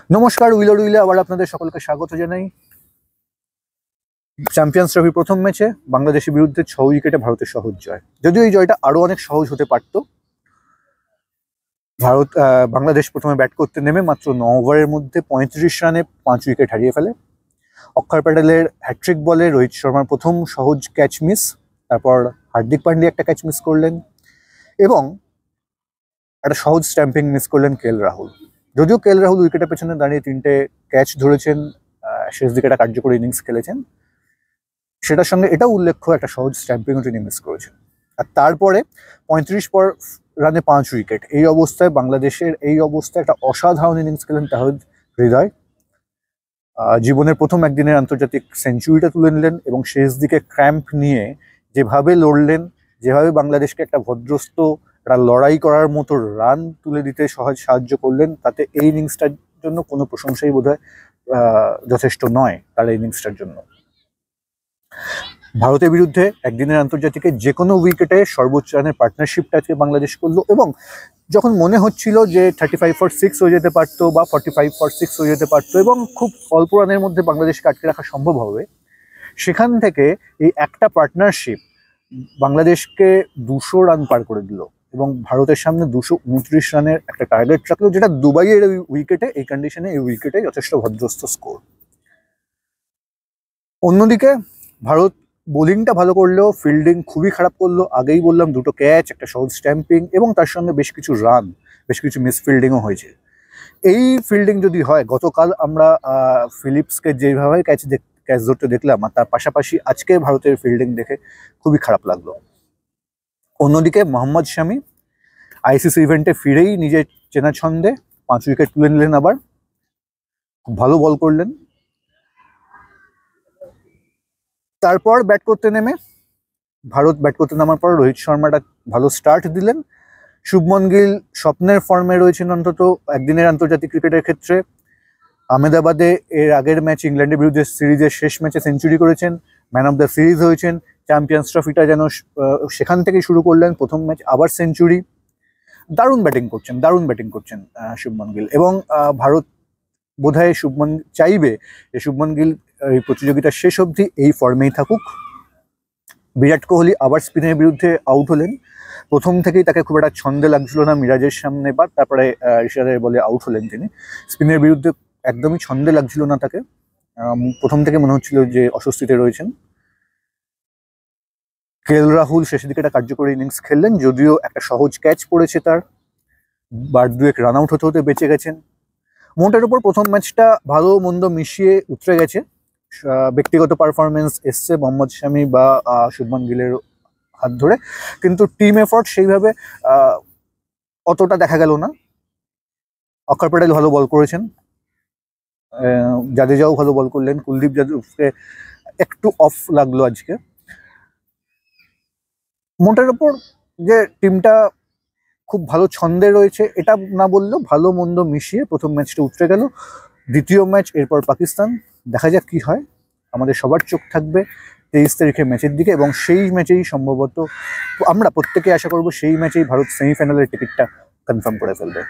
নমস্কার, উইলো উইলে আবার আপনাদের সকলকে স্বাগত জানাই। চ্যাম্পিয়ন্স ট্রফি প্রথম ম্যাচে বাংলাদেশের বিরুদ্ধে 6 উইকেটে ভারতের সহজ জয়। যদিও এই জয়টা আরো অনেক সহজ হতে পারত। বাংলাদেশ প্রথমে ব্যাট করতে নেমে মাত্র 9 ওভারের মধ্যে 35 রানে 5 উইকেট হারিয়ে ফেলে। অক্ষর প্যাটেলের হ্যাট্রিক বলে রোহিত শর্মার প্রথম সহজ ক্যাচ মিস, তারপর হার্দিক পান্ডিয়া একটা ক্যাচ মিস করলেন এবং একটা সহজ স্ট্যাম্পিং মিস করলেন কে এল রাহুল। যদিও কে এল রাহুল উইকেটের পেছনে দাঁড়িয়ে 3টে ক্যাচ ধরেছেন, শেষ দিকে একটা কার্যকরী ইনিংস খেলেছেন, সেটার সঙ্গে এটাও উল্লেখ্য একটা সহজ স্ট্যাম্পিংও তিনি মিস করেছেন। আর তারপরে 35 রানে 5 উইকেট, এই অবস্থায় বাংলাদেশের একটা অসাধারণ ইনিংস খেলেন তাহিদ হৃদয়। জীবনের প্রথম একদিনের আন্তর্জাতিক সেঞ্চুরিটা তুলে নিলেন এবং শেষ দিকে ক্র্যাম্প নিয়ে যেভাবে লড়লেন, যেভাবে বাংলাদেশকে একটা ভদ্রস্থ লড়াই করার মতো রান তুলে দিতে সাহায্য করলেন, তাতে এই ইনিংসটার জন্য কোনো প্রশংসাই বোধহয় যথেষ্ট নয় তার এই ইনিংসটার জন্য। ভারতের বিরুদ্ধে একদিনের আন্তর্জাতিকে যে কোনো উইকেটে সর্বোচ্চ রানের পার্টনারশিপটা আজকে বাংলাদেশ করলো এবং যখন মনে হচ্ছিল যে 35 for 6 হয়ে যেতে পারতো বা 45 for 6 হয়ে যেতে পারতো এবং খুব অল্প রানের মধ্যে বাংলাদেশকে আটকে রাখা সম্ভব হবে, সেখান থেকে এই একটা পার্টনারশিপ বাংলাদেশকে 200 রান পার করে দিল এবং ভারতের সামনে 229 রানের একটা টার্গেট রাখলো, যেটা দুবাইয়ের উইকেটে, এই কন্ডিশনে এই উইকেটে যথেষ্ট ভদ্রস্থ স্কোর। অন্যদিকে ভারত বোলিংটা ভালো করলেও ফিল্ডিং খুবই খারাপ করলো। আগেই বললাম, 2টো ক্যাচ, একটা সহজ স্ট্যাম্পিং এবং তার সঙ্গে বেশ কিছু রান, বেশ কিছু মিস ফিল্ডিংও হয়েছে। এই ফিল্ডিং যদি হয়, গতকাল আমরা ফিলিপসকে যেভাবে ক্যাচ ধরতে দেখলাম, আর তার পাশাপাশি আজকে ভারতের ফিল্ডিং দেখে খুবই খারাপ লাগলো। অন্যদিকে মোহাম্মদ শামি আইসিসি ইভেন্টে ফিরেই নিজের চেনা ছন্দে 5 উইকেট তুলে নিলেন, আবার খুব ভালো বল করলেন। তারপর ভারত ব্যাট করতে নামার পর রোহিত শর্মাটা ভালো স্টার্ট দিলেন। শুভমন গিল স্বপ্নের ফর্মে রয়েছেন অন্তত একদিনের আন্তর্জাতিক ক্রিকেটের ক্ষেত্রে। আহমেদাবাদে এর আগের ম্যাচ ইংল্যান্ডের বিরুদ্ধে সিরিজের শেষ ম্যাচে সেঞ্চুরি করেছেন, ম্যান অফ দ্য সিরিজ হয়েছেন। চ্যাম্পিয়ন্স ট্রফিটা যেন সেখান থেকেই শুরু করলেন, প্রথম ম্যাচ আবার সেঞ্চুরি। দারুণ ব্যাটিং করছেন শুভমন গিল এবং ভারত বোধহয় চাইবে যে শুভমন গিল এই প্রতিযোগিতা শেষ অবধি এই ফর্মেই থাকুক। বিরাট কোহলি আবার স্পিনের বিরুদ্ধে আউট হলেন। প্রথম থেকেই তাকে খুব একটা ছন্দে লাগছিল না মিরাজের সামনে, বা তারপরে ঋষাদের বলে আউট হলেন তিনি। স্পিনের বিরুদ্ধে একদমই ছন্দে লাগছিল না তাকে, প্রথম থেকে মনে হচ্ছিল যে অস্বস্তিতে রয়েছেন। কে এল রাহুল শেষের দিকে একটা কার্যকরী ইনিংস খেললেন, যদিও একটা সহজ ক্যাচ পড়েছে তার, বার দুয়েক রান আউট হতে বেঁচে গেছেন। মোটের উপর প্রথম ম্যাচটা ভালো মন্দ মিশিয়ে উতরে গেছে। ব্যক্তিগত পারফরমেন্স এসছে মোহাম্মদ শামি বা শুভমন গিলের হাত ধরে, কিন্তু টিম এফোর্ট সেইভাবে অতটা দেখা গেল না। অক্ষর প্যাটেল ভালো বল করেছেন, জাদেজাও ভালো বল করলেন, কুলদীপ যাদবকে একটু অফ লাগলো আজকে। মোটের উপর যে টিমটা খুব ভালো ছন্দে রয়েছে এটা না বললেও ভালো মন্দ মিশিয়ে প্রথম ম্যাচটা উতরে গেল। দ্বিতীয় ম্যাচ এরপর পাকিস্তান, দেখা যাক কি হয়। আমাদের সবার চোখ থাকবে 23 তারিখের ম্যাচের দিকে এবং সেই ম্যাচেই সম্ভবত আমরা প্রত্যেকে আশা করব সেই ম্যাচেই ভারত সেমিফাইনালের টিকিটটা কনফার্ম করে ফেলবে।